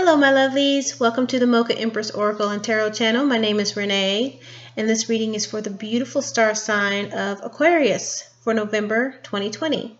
Hello my lovelies, welcome to the MochaEmprss Oracle and Tarot channel. My name is Renee and this reading is for the beautiful star sign of Aquarius for November 2020.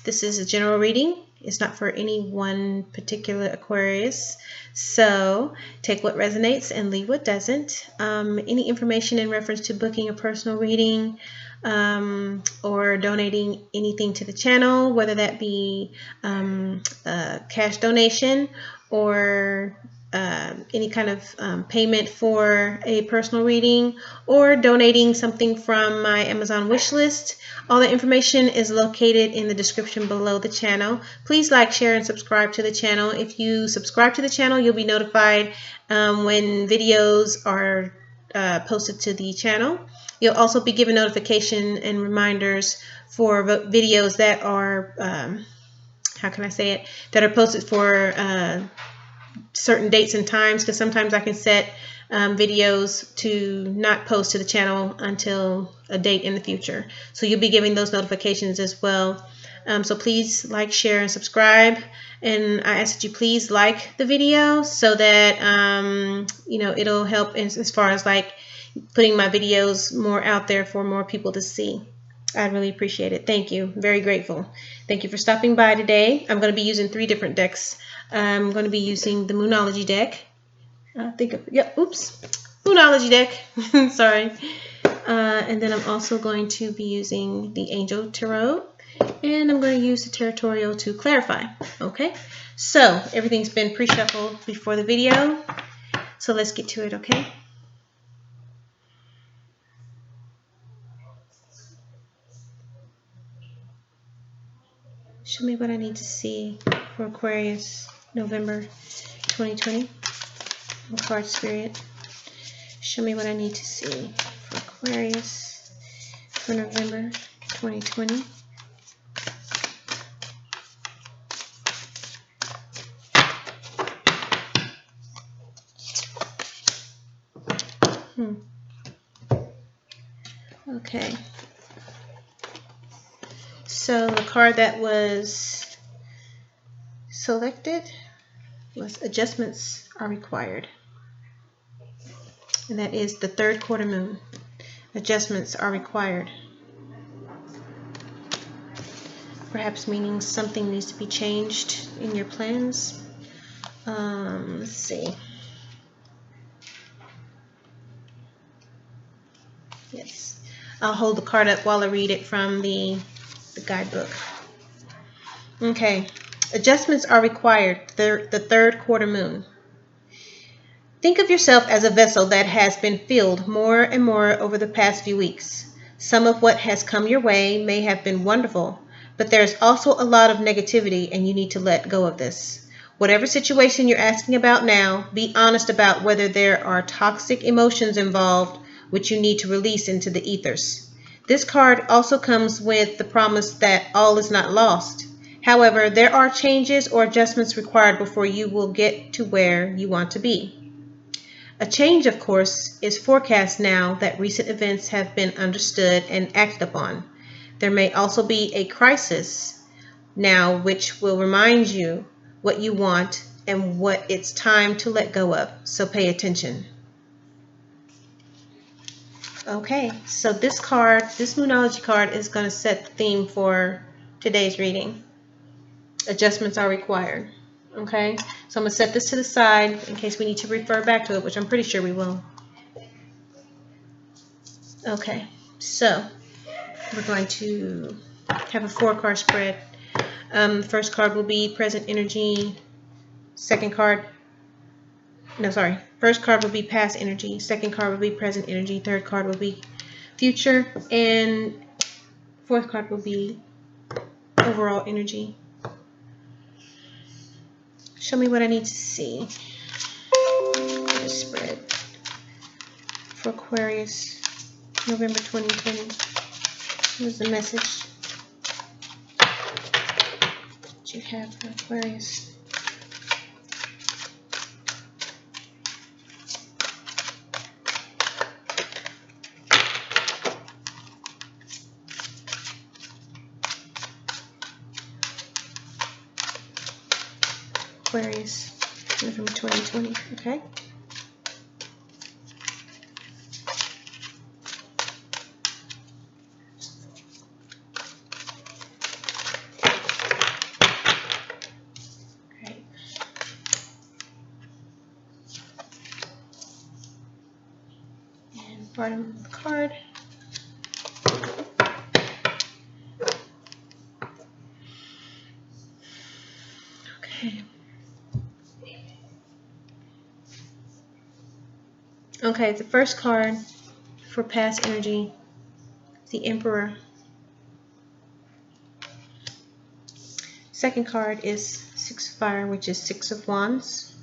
This is a general reading. It's not for any one particular Aquarius, so take what resonates and leave what doesn't. Any information in reference to booking a personal reading or donating anything to the channel, whether that be a cash donation or any kind of payment for a personal reading or donating something from my Amazon wish list. All the information is located in the description below the channel. Please like, share, and subscribe to the channel. If you subscribe to the channel, you'll be notified when videos are posted to the channel. You'll also be given notification and reminders for videos that are, that are posted for certain dates and times, because sometimes I can set videos to not post to the channel until a date in the future. So you'll be getting those notifications as well. So please like, share, and subscribe. And I ask that you please like the video so that it'll help as far as like putting my videos more out there for more people to see. I'd really appreciate it. Thank you. Very grateful. Thank you for stopping by today. I'm going to be using 3 different decks. I'm going to be using the Moonology deck. Moonology deck. Sorry. And then I'm also going to be using the Angel Tarot. And I'm going to use the Tarotorial to clarify. Okay. So everything's been pre-shuffled before the video. So let's get to it, okay? Show me what I need to see for Aquarius, November 2020. Card Spirit. Show me what I need to see for Aquarius for November 2020. Okay. So the card that was selected was Adjustments Are Required. And that is the 3rd quarter moon. Adjustments are required. Perhaps meaning something needs to be changed in your plans. Let's see. Yes. I'll hold the card up while I read it from the guidebook. Okay. Adjustments are required. The 3rd quarter moon. Think of yourself as a vessel that has been filled more and more over the past few weeks. Some of what has come your way may have been wonderful, but there's also a lot of negativity and you need to let go of this. Whatever situation you're asking about now, be honest about whether there are toxic emotions involved which you need to release into the ethers. This card also comes with the promise that all is not lost. However, there are changes or adjustments required before you will get to where you want to be. A change, of course, is forecast now that recent events have been understood and acted upon. There may also be a crisis now which will remind you what you want and what it's time to let go of, so pay attention. Okay, so this card, this Moonology card, is going to set the theme for today's reading. Adjustments are required. Okay, so I'm going to set this to the side in case we need to refer back to it, which I'm pretty sure we will. Okay, so we're going to have a 4-card spread. First card will be present energy. First card will be past energy. Second card will be present energy. Third card will be future. And 4th card will be overall energy. Show me what I need to see. Spread for Aquarius, November 2020. Here's the message that you have for Aquarius. Aquarius, November 2020. Okay. Right. And bottom of the card. Okay. Okay, the first card for past energy, the Emperor. Second card is Six of Fire, which is Six of Wands.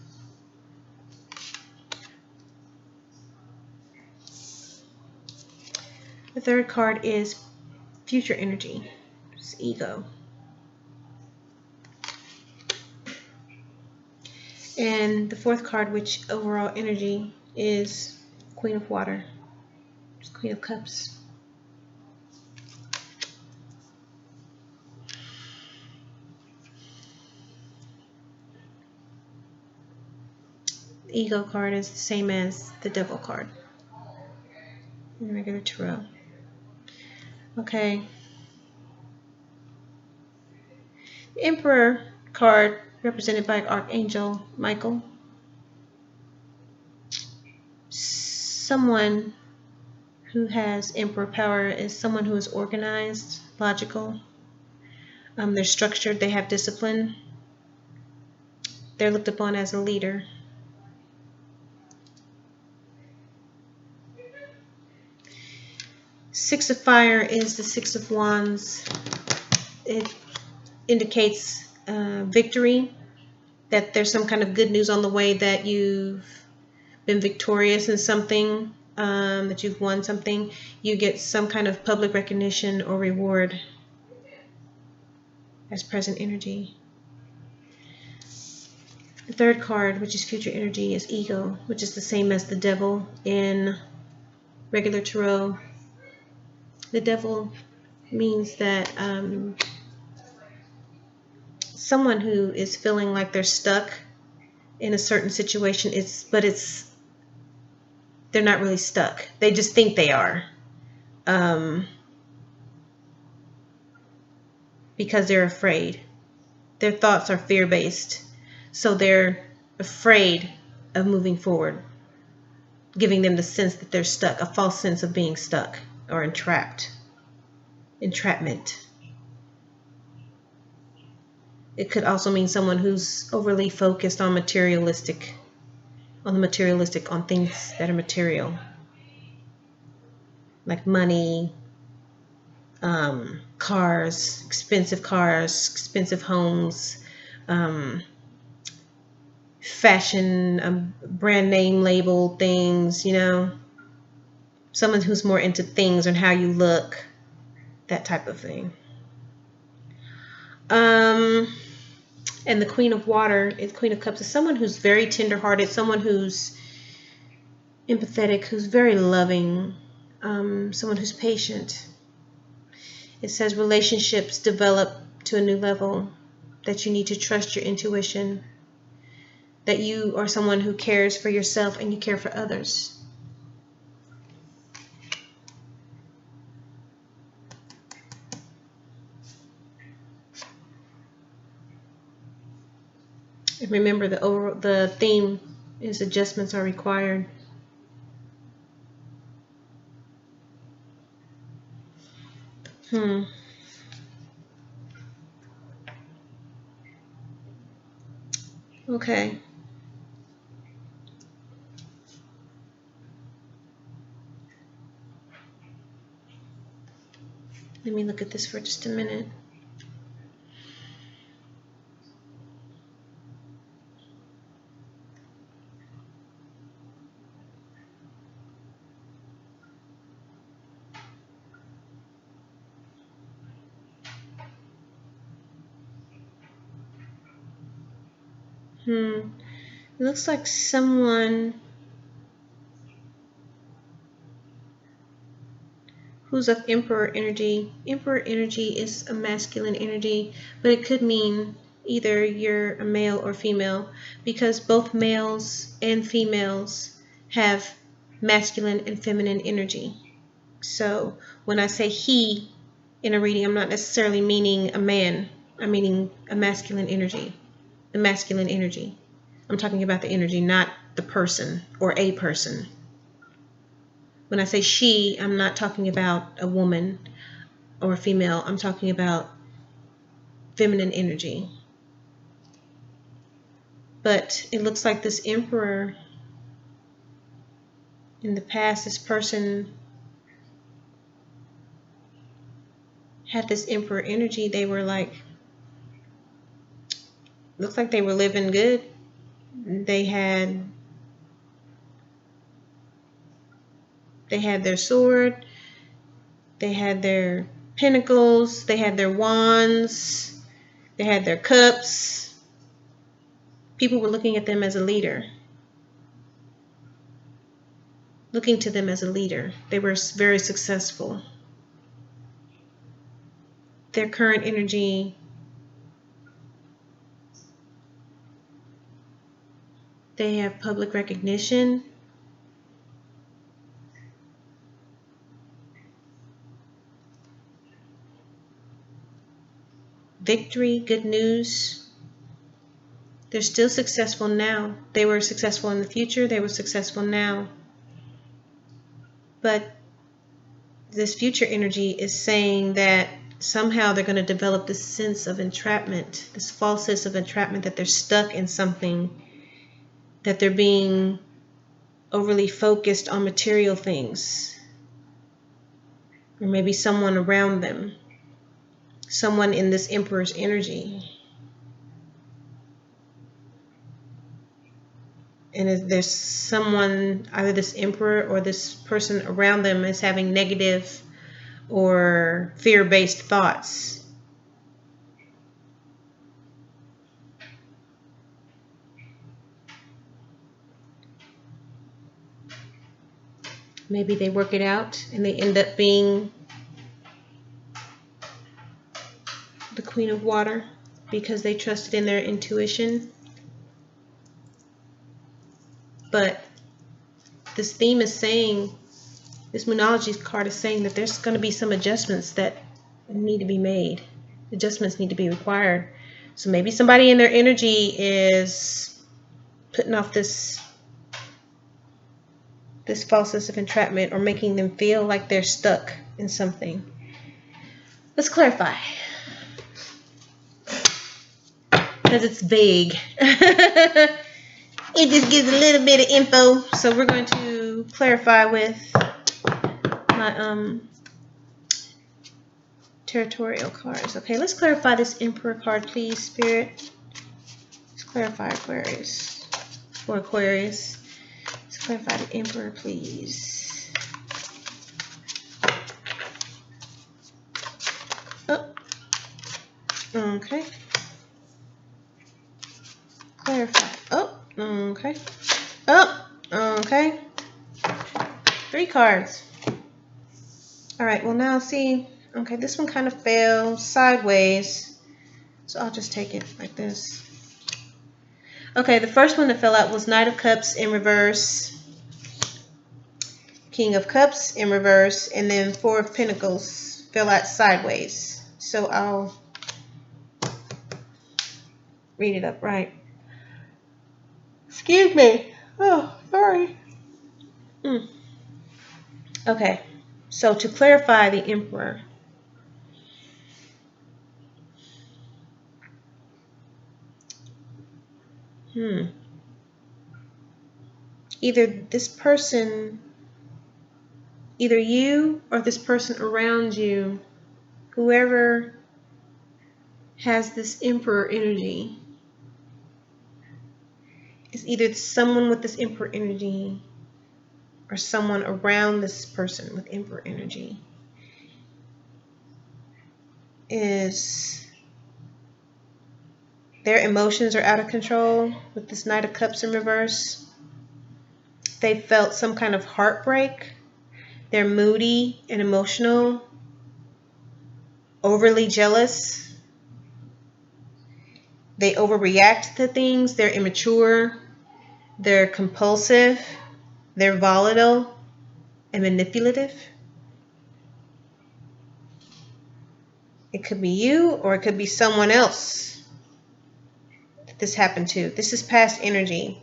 The third card is Future Energy, it's Ego. And the fourth card, which overall energy, is Queen of Water, it's Queen of Cups. The Ego card is the same as the Devil card in regular tarot. Okay. The Emperor card, represented by Archangel Michael. Someone who has Emperor power is someone who is organized, logical. They're structured, they have discipline. They're looked upon as a leader. Six of Fire is the Six of Wands. It indicates victory, that there's some kind of good news on the way, that you've been victorious in something, that you've won something. You get some kind of public recognition or reward as present energy. The third card, which is Future Energy, is Ego, which is the same as the Devil in regular tarot. The Devil means that someone who is feeling like they're stuck in a certain situation, they're not really stuck. They just think they are, because they're afraid. Their thoughts are fear-based, so they're afraid of moving forward, giving them the sense that they're stuck, a false sense of being stuck or entrapped. Entrapment. It could also mean someone who's overly focused on things that are material, like money, cars, expensive homes, fashion, brand name label things, someone who's more into things and how you look, that type of thing. And the Queen of Water, Queen of Cups, is someone who's very tender-hearted, someone who's empathetic, who's very loving, someone who's patient. It says relationships develop to a new level, that you need to trust your intuition, that you are someone who cares for yourself and you care for others. And remember, the theme is adjustments are required. Okay. Let me look at this for just a minute. It looks like someone who's of Emperor energy. Emperor energy is a masculine energy, but it could mean either you're a male or female, because both males and females have masculine and feminine energy. So when I say he in a reading, I'm not necessarily meaning a man. I'm meaning a masculine energy. The masculine energy. I'm talking about the energy, not the person or a person. When I say she, I'm not talking about a woman or a female. I'm talking about feminine energy. But it looks like this Emperor, in the past, this person had this Emperor energy. They were like, looks like they were living good. They had their sword, they had their pentacles, they had their wands, they had their cups. People were looking at them as a leader, looking to them as a leader. They were very successful. Their current energy, they have public recognition. Victory, good news. They're still successful now. They were successful in the future. They were successful now. But this future energy is saying that somehow they're going to develop this sense of entrapment, this false sense of entrapment, that they're stuck in something, that they're being overly focused on material things, or maybe someone around them, someone in this Emperor's energy. And if there's someone, either this Emperor or this person around them is having negative or fear-based thoughts. Maybe they work it out and they end up being the Queen of Water because they trusted in their intuition. But this theme is saying, this Moonology card is saying that there's going to be some adjustments that need to be made. Adjustments need to be required. So maybe somebody in their energy is putting off this false sense of entrapment, or making them feel like they're stuck in something. Let's clarify, because it's vague. It just gives a little bit of info. So we're going to clarify with my Tarotorial cards. Okay, let's clarify this Emperor card, please, Spirit. Let's clarify Aquarius. For Aquarius. Let's clarify the Emperor, please. Oh. Okay. Clarify. Oh. Okay. Oh. Okay. 3 cards. All right. Well, now see. Okay, this one kind of fell sideways, so I'll just take it like this. Okay, the first one that fell out was Knight of Cups in reverse, King of Cups in reverse, and then 4 of Pentacles fell out sideways. So I'll read it upright. Excuse me. Oh, sorry. Okay, so to clarify the Emperor, either this person, either you or this person around you, whoever has this Emperor energy, is either someone with this Emperor energy or someone around this person with Emperor energy is, their emotions are out of control with this Knight of Cups in reverse. They felt some kind of heartbreak. They're moody and emotional, overly jealous. They overreact to things. They're immature. They're compulsive. They're volatile and manipulative. It could be you, or it could be someone else that this happened to. This is past energy.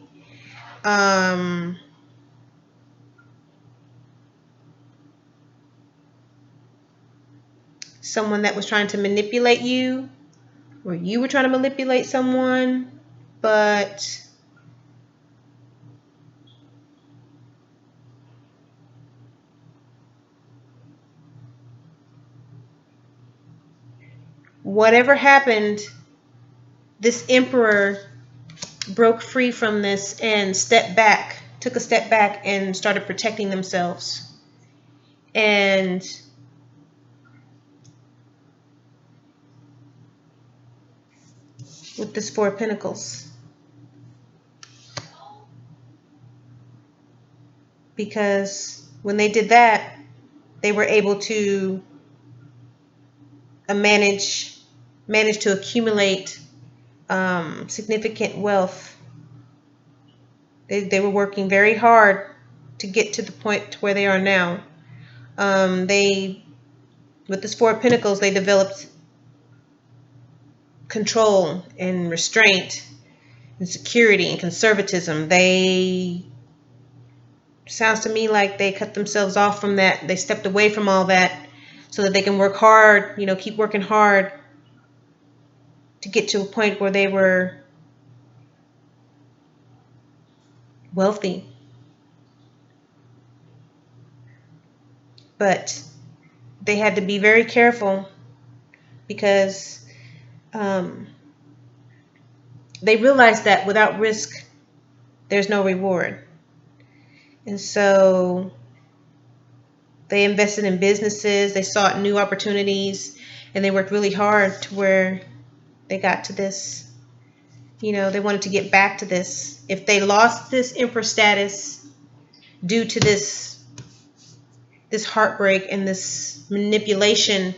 Someone that was trying to manipulate you, or you were trying to manipulate someone, but whatever happened, this emperor broke free from this and stepped back, took a step back and started protecting themselves. And with this Four of Pentacles, because when they did that, they were able to manage to accumulate significant wealth. They were working very hard to get to the point where they are now. With this Four of Pentacles, they developed control and restraint and security and conservatism. Sounds to me like they cut themselves off from that. They stepped away from all that so that they can work hard, keep working hard to get to a point where they were wealthy. But they had to be very careful because they realized that without risk, there's no reward. And so they invested in businesses, they sought new opportunities, and they worked really hard to where they got to this. They wanted to get back to this. If they lost this Empress status due to this heartbreak and this manipulation,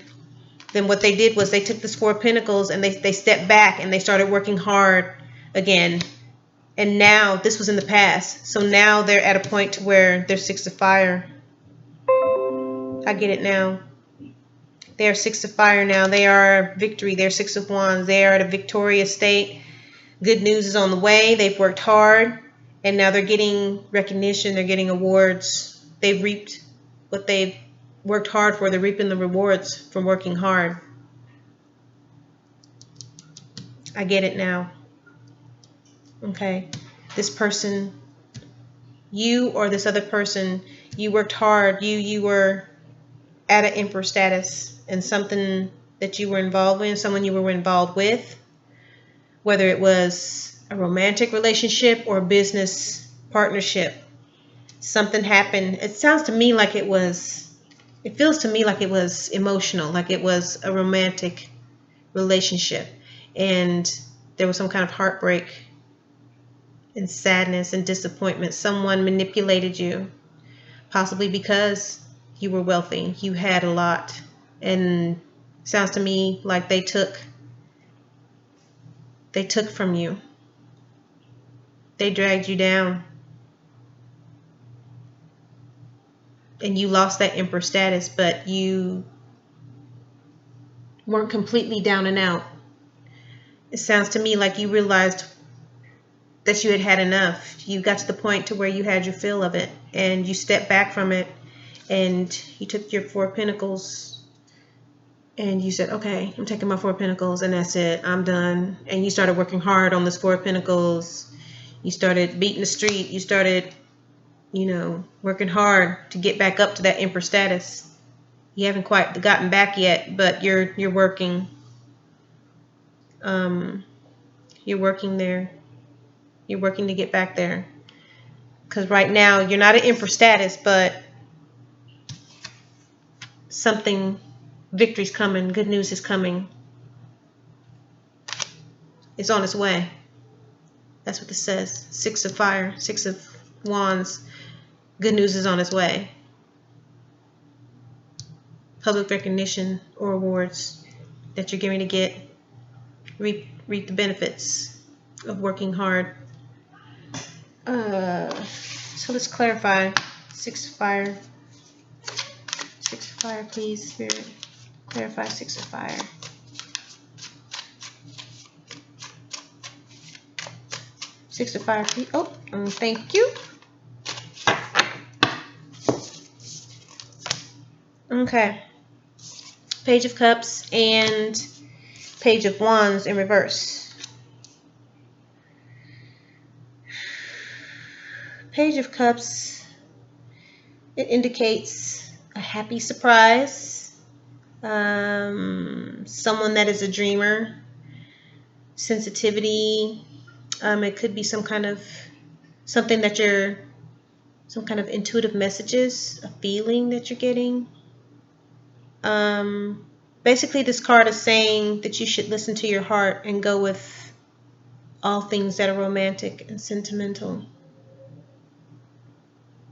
then what they did was they took this Four of Pentacles and they stepped back and they started working hard again. And now, this was in the past, so now they're at a point to where they're Six of Fire. I get it now. They are Six of Fire now. They are victory. They're Six of Wands. They are at a victorious state. Good news is on the way. They've worked hard, and now they're getting recognition. They're getting awards. They've reaped what they've worked hard for. They're reaping the rewards from working hard. I get it now. Okay. This person, you or this other person, you worked hard. You were at an emperor status and something that you were involved in, someone you were involved with, whether it was a romantic relationship or a business partnership. Something happened. It feels to me like it was emotional, like it was a romantic relationship, and there was some kind of heartbreak and sadness and disappointment. Someone manipulated you, possibly because you were wealthy, you had a lot, and it sounds to me like they took from you. They dragged you down, and you lost that emperor status, but you weren't completely down and out. It sounds to me like you realized that you had enough. You got to the point to where you had your fill of it, and you stepped back from it, and you took your Four of Pentacles, and you said, okay, I'm taking my Four of Pentacles, and that's it. I'm done. And you started working hard on this Four of Pentacles. You started beating the street. You started, working hard to get back up to that emperor status. You haven't quite gotten back yet, but you're working. You're working there. You're working to get back there. Because right now, you're not at emperor status, but victory's coming. Good news is coming. It's on its way. That's what this says. Six of Fire, Six of Wands. Good news is on its way. Public recognition or awards that you're going to get. reap the benefits of working hard. So let's clarify. 6 of fire. 6 of fire, please, Spirit. Clarify 6 of fire. Six of fire, please. Oh, thank you. Okay. Page of Cups and Page of Wands in reverse. Page of Cups, it indicates a happy surprise. Someone that is a dreamer. Sensitivity. It could be some kind of intuitive messages, a feeling that you're getting. Basically, this card is saying that you should listen to your heart and go with all things that are romantic and sentimental.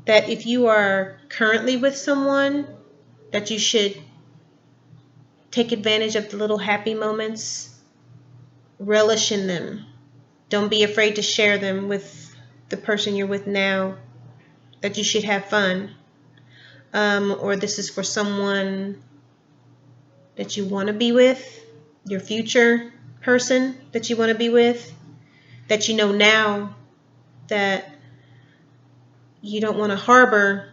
That if you are currently with someone, that you should take advantage of the little happy moments, relish in them. Don't be afraid to share them with the person you're with now, that you should have fun. Or this is for someone that you want to be with, your future person that you want to be with, that you know now that you don't want to harbor,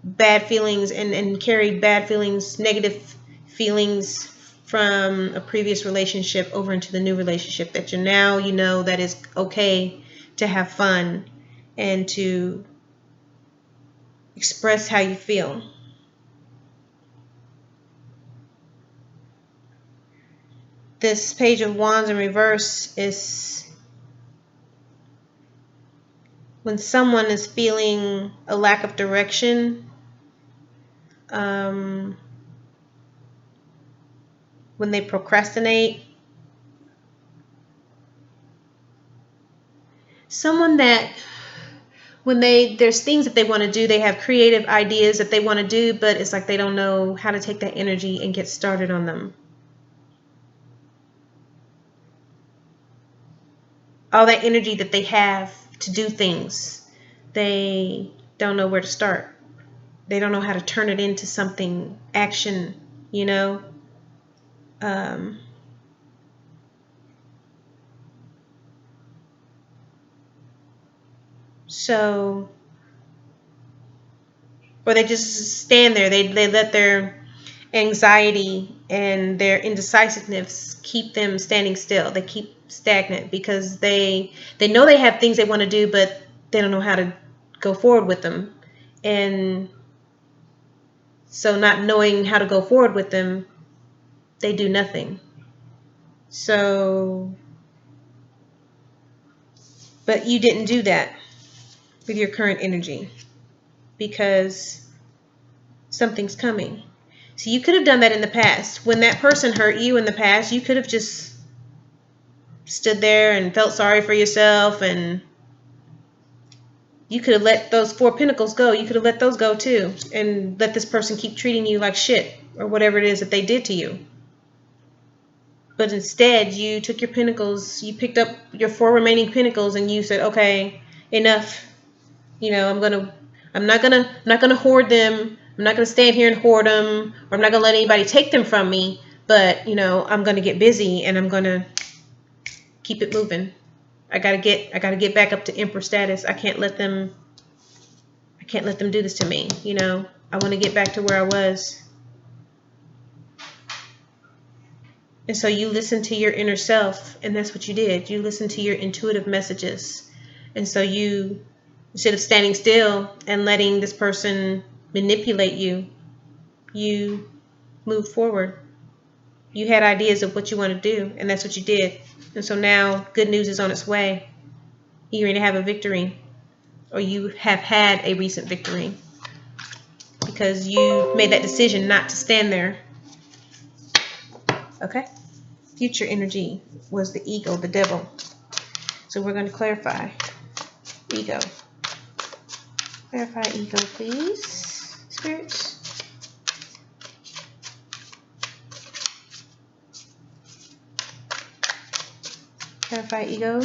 bad feelings and carry bad feelings, negative feelings from a previous relationship over into the new relationship, that you're now, that it's okay to have fun and to express how you feel. This Page of Wands in reverse is when someone is feeling a lack of direction, when they procrastinate, someone that when there's things that they want to do, they have creative ideas that they want to do, but it's like they don't know how to take that energy and get started on them. All that energy that they have to do things, they don't know where to start. They don't know how to turn it into something, action, So, or they just stand there. They let their anxiety and their indecisiveness keep them standing still. They keep stagnant because they know they have things they want to do, but they don't know how to go forward with them. And so not knowing how to go forward with them, they do nothing. So, but you didn't do that with your current energy because something's coming. So you could have done that in the past. When that person hurt you in the past, you could have just stood there and felt sorry for yourself, and you could have let those 4 pentacles go. You could have let those go too and let this person keep treating you like shit or whatever it is that they did to you. But instead, you took your pentacles, you picked up your 4 remaining pentacles, and you said, "Okay, enough. I'm not gonna hoard them. I'm not gonna stand here and hoard them, or I'm not gonna let anybody take them from me. But I'm gonna get busy and I'm gonna keep it moving. I gotta get back up to Emperor status. I can't let them do this to me. I want to get back to where I was." And so you listen to your inner self, and that's what you did. You listened to your intuitive messages. And so you, instead of standing still and letting this person manipulate you, you moved forward. You had ideas of what you want to do, and that's what you did. And so now good news is on its way. You're going to have a victory, or you have had a recent victory, because you made that decision not to stand there. Okay? Future energy was the ego, the devil. So we're going to clarify ego. Clarify ego, please, spirits. Clarify ego.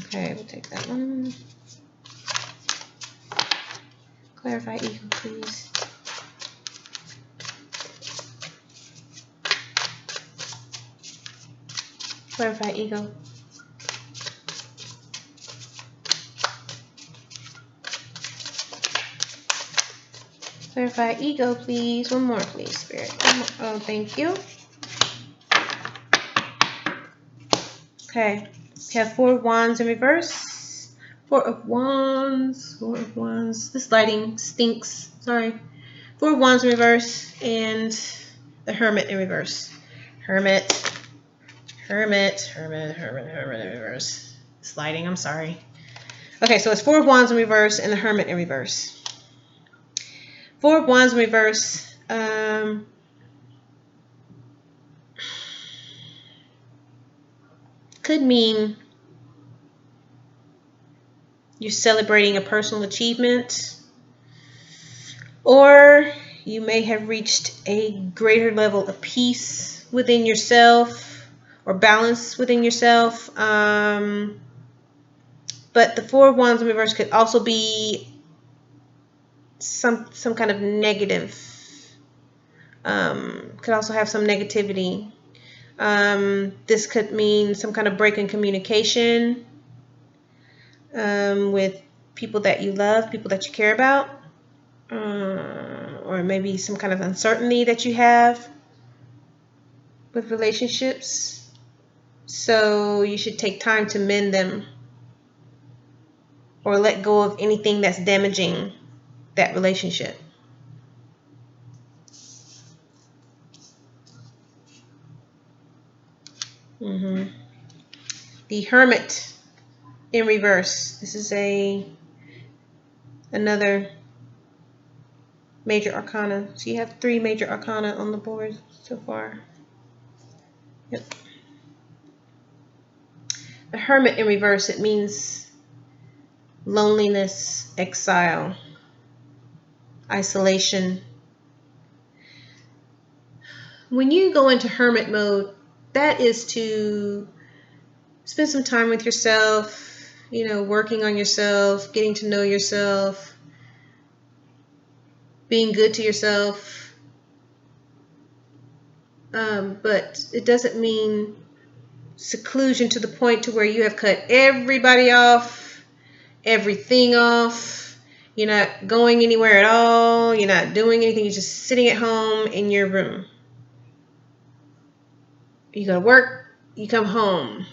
Okay, we'll take that one. Clarify ego, please. Clarify ego. Clarify ego, please. One more, please, Spirit. One more. Oh, thank you. Okay. We have 4 of Wands in reverse. 4 of Wands. 4 of Wands. This lighting stinks. Sorry. 4 of Wands in reverse. And the Hermit in reverse. Hermit. Hermit. Hermit. Hermit. Hermit in reverse. This lighting, I'm sorry. Okay, so it's 4 of Wands in reverse and the Hermit in reverse. 4 of Wands in reverse. Could mean you're celebrating a personal achievement, or you may have reached a greater level of peace within yourself or balance within yourself. But the 4 of Wands in reverse could also be some kind of negative. Could also have some negativity. This could mean some kind of break in communication with people that you love, people that you care about, or maybe some kind of uncertainty that you have with relationships. So you should take time to mend them or let go of anything that's damaging that relationship. The Hermit in reverse. This is another major arcana. So you have 3 major arcana on the board so far. Yep. The Hermit in reverse, it means loneliness, exile, isolation. When you go into Hermit mode, that is to spend some time with yourself, working on yourself, getting to know yourself, being good to yourself. But it doesn't mean seclusion to the point to where you have cut everybody off, everything off. You're not going anywhere at all. You're not doing anything. You're just sitting at home in your room. You go to work, you come home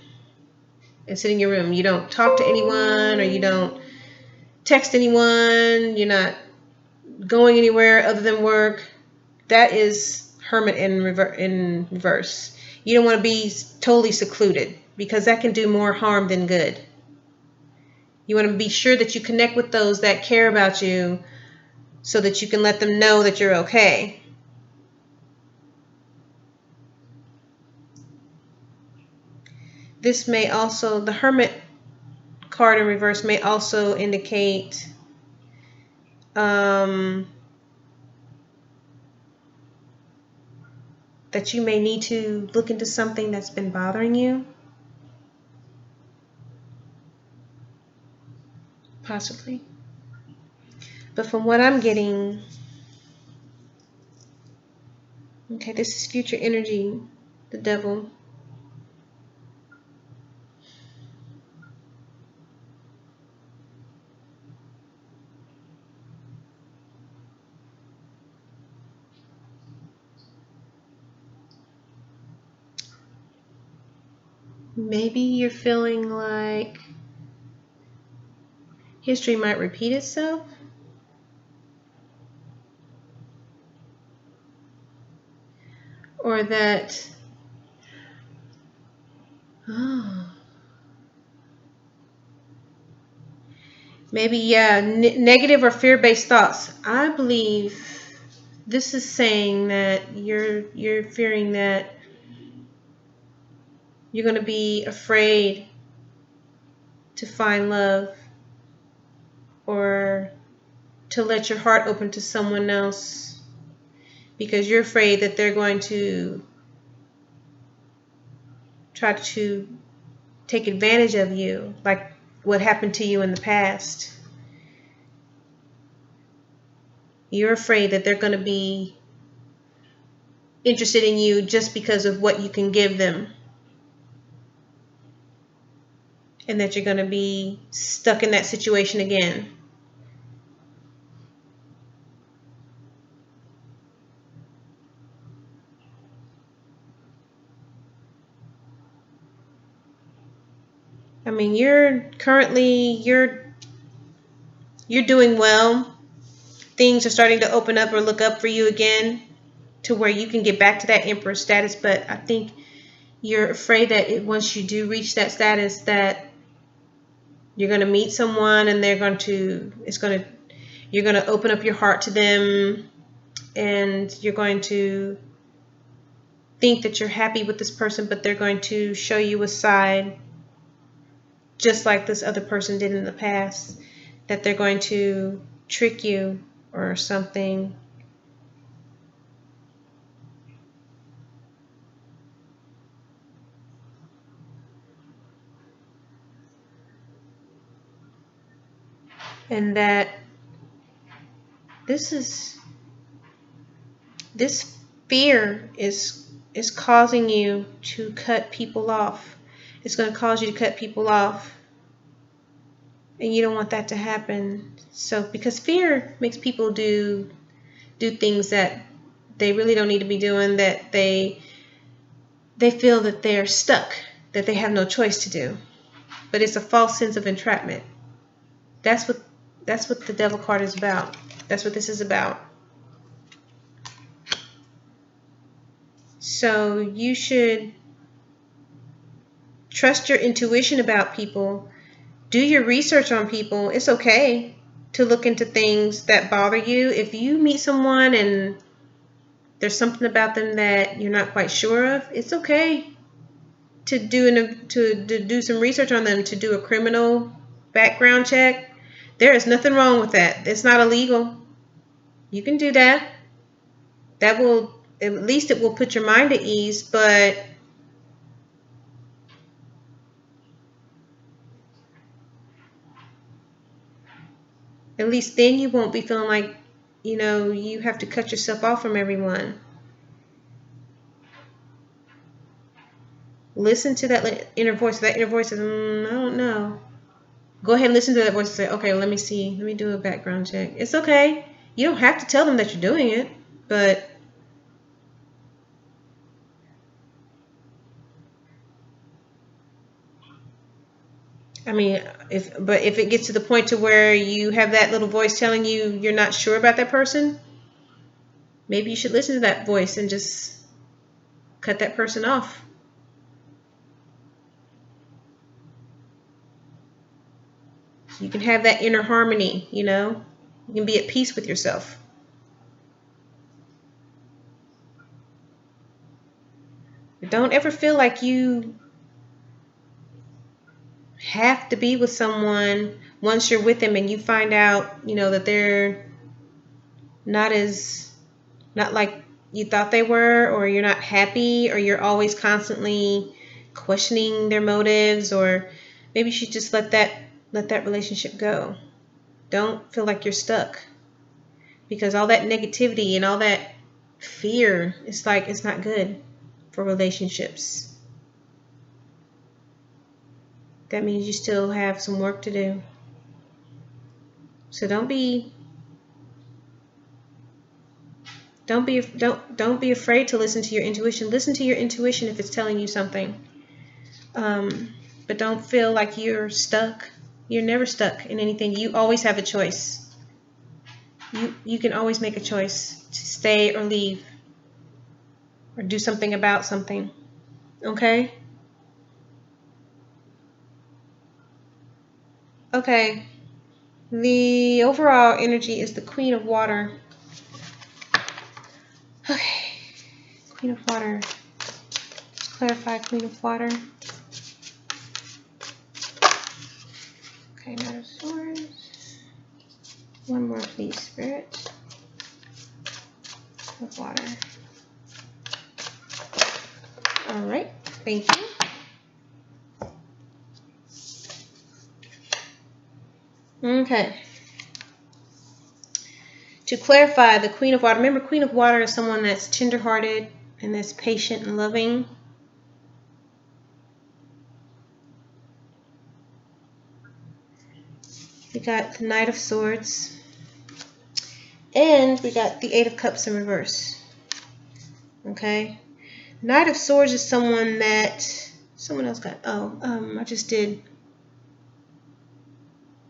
and sit in your room. You don't talk to anyone, or you don't text anyone. You're not going anywhere other than work. That is Hermit in reverse. You don't want to be totally secluded, because that can do more harm than good. You want to be sure that you connect with those that care about you so that you can let them know that you're okay. This may also, the Hermit card in reverse may also indicate that you may need to look into something that's been bothering you. Possibly. But from what I'm getting, okay, this is future energy, the Devil. Maybe you're feeling like history might repeat itself. Or that, maybe, yeah, negative or fear-based thoughts. I believe this is saying that you're fearing that you're going to be afraid to find love or to let your heart open to someone else, because you're afraid that they're going to try to take advantage of you, like what happened to you in the past. You're afraid that they're going to be interested in you just because of what you can give them, and that you're going to be stuck in that situation again. I mean, you're doing well. Things are starting to open up or look up for you again to where you can get back to that Emperor status, but I think you're afraid that once you do reach that status, that you're going to meet someone and you're going to open up your heart to them, and you're going to think that you're happy with this person, but they're going to show you a side, just like this other person did in the past, that they're going to trick you or something. And that this fear is causing you to cut people off. It's going to cause you to cut people off. And you don't want that to happen. So, because fear makes people do things that they really don't need to be doing, that they feel that they're stuck, that they have no choice to do. But it's a false sense of entrapment. That's what the Devil card is about. That's what this is about. So you should trust your intuition about people. Do your research on people. It's okay to look into things that bother you. If you meet someone and there's something about them that you're not quite sure of, it's okay to do some research on them, to do a criminal background check. There is nothing wrong with that. It's not illegal. You can do that. That will, at least it will put your mind at ease, but at least then you won't be feeling like, you have to cut yourself off from everyone. Listen to that inner voice. That inner voice says, I don't know. Go ahead and listen to that voice and say, okay, let me see. Let me do a background check. It's okay. You don't have to tell them that you're doing it, but I mean, if it gets to the point to where you have that little voice telling you you're not sure about that person, maybe you should listen to that voice and just cut that person off. You can have that inner harmony, you can be at peace with yourself. Don't ever feel like you have to be with someone once you're with them and you find out, that they're not like you thought they were, or you're not happy, or you're always constantly questioning their motives, or maybe you should just let that relationship go. Don't feel like you're stuck, because all that negativity and all that fear, it's not good for relationships. That means you still have some work to do. So don't be afraid to listen to your intuition. Listen to your intuition if it's telling you something. But don't feel like you're stuck. You're never stuck in anything. You always have a choice. You can always make a choice to stay or leave, or do something about something. Okay? Okay. The overall energy is the Queen of Water. Okay. Queen of Water. Let's clarify Queen of Water. Okay, Knight of Swords. One more, please, Spirit. Of Water. Alright, thank you. Okay. To clarify, the Queen of Water. Remember, Queen of Water is someone that's tender-hearted and that's patient and loving. We got the Knight of Swords. And we got the Eight of Cups in reverse. Okay. Knight of Swords is someone that someone else got. I just did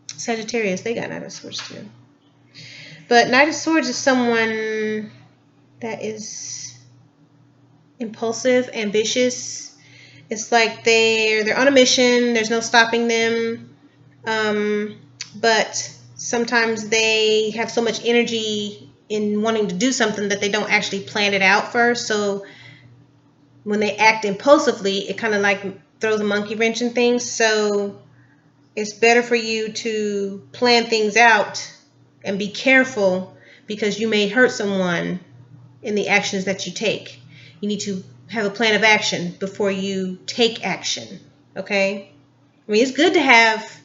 Sagittarius. They got Knight of Swords too. But Knight of Swords is someone that is impulsive, ambitious. It's like they're on a mission. There's no stopping them. But sometimes they have so much energy in wanting to do something that they don't actually plan it out first. So when they act impulsively, it kind of like throws a monkey wrench in things. So it's better for you to plan things out and be careful, because you may hurt someone in the actions that you take. You need to have a plan of action before you take action. Okay? I mean, it's good to have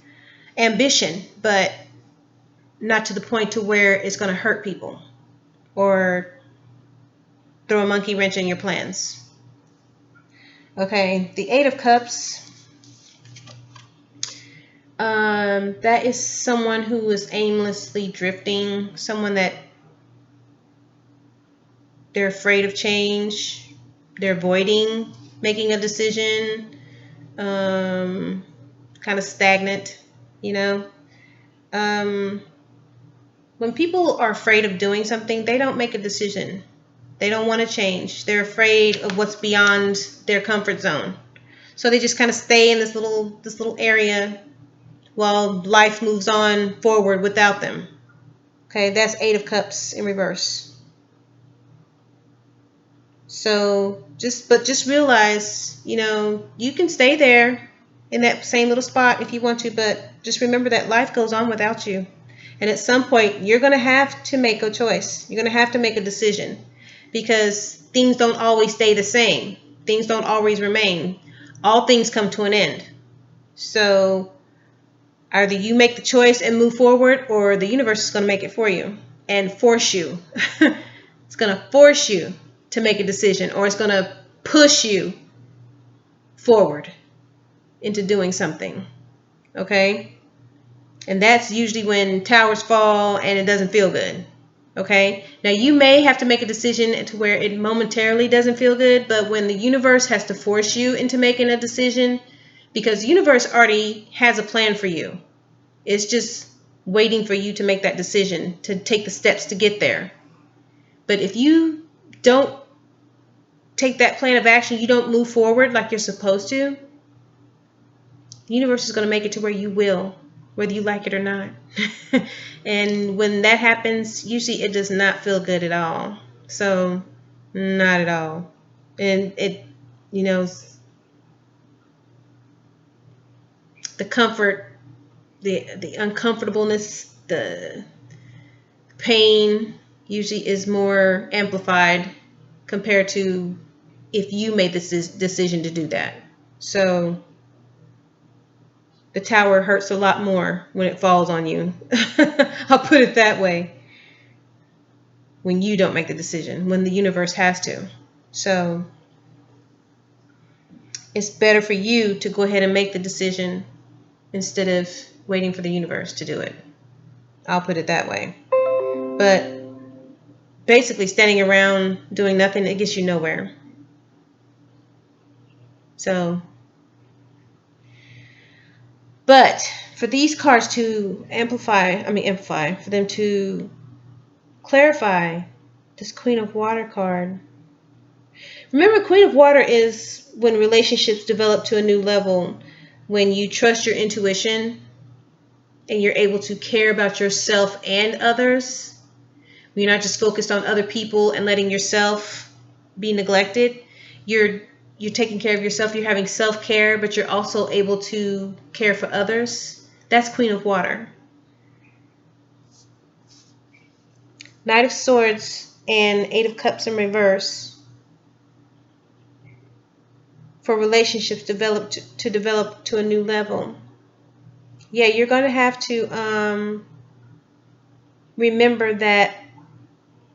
ambition, but not to the point to where it's going to hurt people or throw a monkey wrench in your plans. Okay, the Eight of Cups. That is someone who is aimlessly drifting, someone that they're afraid of change, they're avoiding making a decision, kind of stagnant, you know. When people are afraid of doing something, they don't make a decision. They don't want to change. They're afraid of what's beyond their comfort zone. So they just kind of stay in this little area while life moves on forward without them. Okay, that's Eight of Cups in reverse. So just realize, you can stay there in that same little spot if you want to, but just remember that life goes on without you. And at some point, you're going to have to make a choice. You're going to have to make a decision, because things don't always stay the same. Things don't always remain. All things come to an end. So either you make the choice and move forward, or the universe is going to make it for you and force you. It's going to force you to make a decision, or it's going to push you forward into doing something. Okay? And that's usually when towers fall and it doesn't feel good. Okay? Now, you may have to make a decision to where it momentarily doesn't feel good, but when the universe has to force you into making a decision, because the universe already has a plan for you. It's just waiting for you to make that decision, to take the steps to get there. But if you don't take that plan of action, you don't move forward like you're supposed to, the universe is going to make it to where you will, whether you like it or not. And when that happens, usually it does not feel good at all. So, not at all. And it, the comfort, the uncomfortableness, the pain usually is more amplified compared to if you made this decision to do that. So the tower hurts a lot more when it falls on you. I'll put it that way. When you don't make the decision, when the universe has to. So it's better for you to go ahead and make the decision instead of waiting for the universe to do it. I'll put it that way. But basically, standing around doing nothing, it gets you nowhere. So, but for these cards to amplify, for them to clarify this Queen of Water card. Remember, Queen of Water is when relationships develop to a new level, when you trust your intuition and you're able to care about yourself and others. When you're not just focused on other people and letting yourself be neglected. You're taking care of yourself. You're having self-care, but you're also able to care for others. That's Queen of Water. Knight of Swords and Eight of Cups in reverse. For relationships develop to a new level. yeah, you're going to have to remember that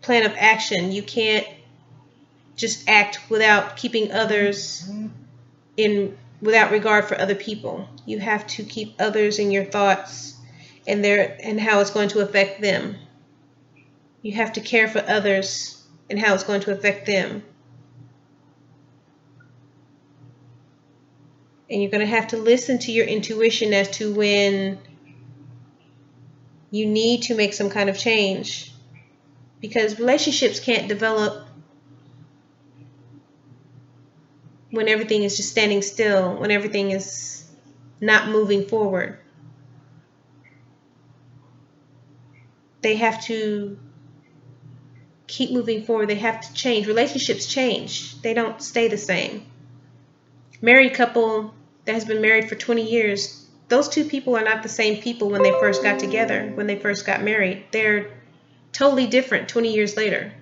plan of action. You can't just act without keeping others without regard for other people. You have to keep others in your thoughts and how it's going to affect them. You have to care for others and how it's going to affect them. And you're going to have to listen to your intuition as to when you need to make some kind of change. Because relationships can't develop when everything is just standing still, when everything is not moving forward. They have to keep moving forward. They have to change. Relationships change. They don't stay the same. Married couple that has been married for 20 years, those two people are not the same people when they first got together, when they first got married. They're totally different 20 years later.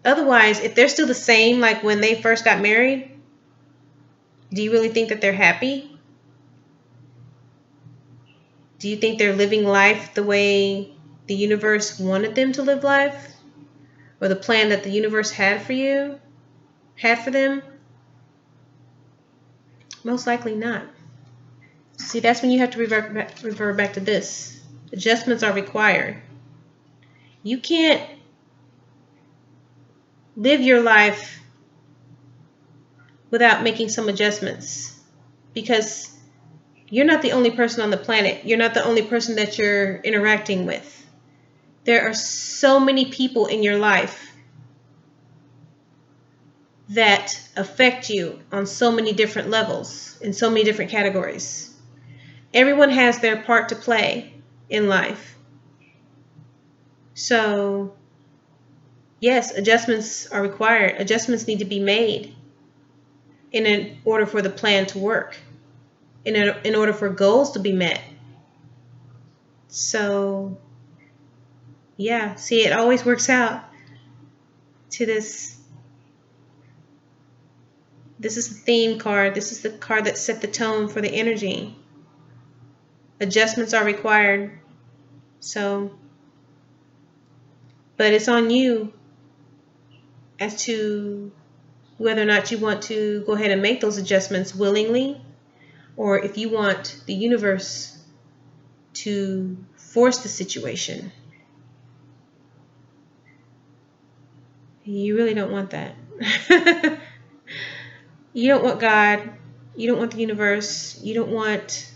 Otherwise, if they're still the same like when they first got married, do you really think that they're happy? Do you think they're living life the way the universe wanted them to live life? Or the plan that the universe had for them? Most likely not. See, that's when you have to revert back to this. Adjustments are required. You can't live your life without making some adjustments, because you're not the only person on the planet. You're not the only person that you're interacting with. There are so many people in your life that affect you on so many different levels, in so many different categories. Everyone has their part to play in life. So, yes, adjustments are required. Adjustments need to be made in order for the plan to work, in order for goals to be met. So, yeah, see, it always works out to this. This is the theme card. This is the card that set the tone for the energy. Adjustments are required. So, but it's on you as to whether or not you want to go ahead and make those adjustments willingly, or if you want the universe to force the situation. You really don't want that. You don't want God. You don't want the universe. You don't want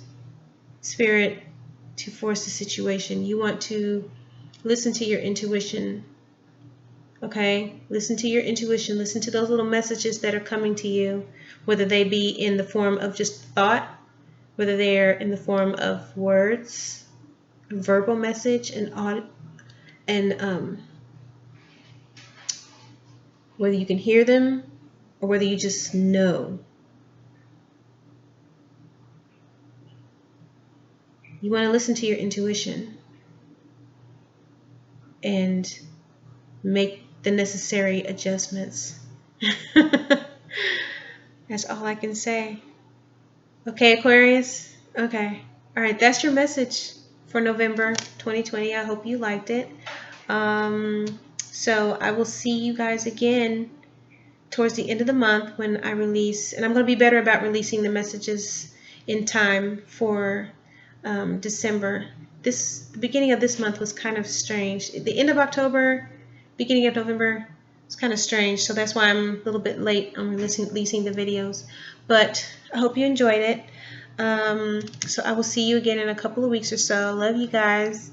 spirit to force the situation. You want to listen to your intuition. Okay? Listen to your intuition. Listen to those little messages that are coming to you, whether they be in the form of just thought, whether they're in the form of words, verbal message, and whether you can hear them or whether you just know. You want to listen to your intuition and make the necessary adjustments. That's all I can say. Okay, Aquarius? Okay. All right, that's your message for November 2020. I hope you liked it. So I will see you guys again towards the end of the month when I release, and I'm going to be better about releasing the messages in time for December. The beginning of this month was kind of strange. The end of October, beginning of November, it's kind of strange. So that's why I'm a little bit late on releasing the videos. But I hope you enjoyed it. So I will see you again in a couple of weeks or so. Love you guys.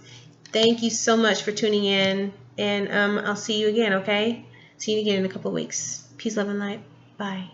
Thank you so much for tuning in. And I'll see you again, okay? See you again in a couple of weeks. Peace, love, and light. Bye.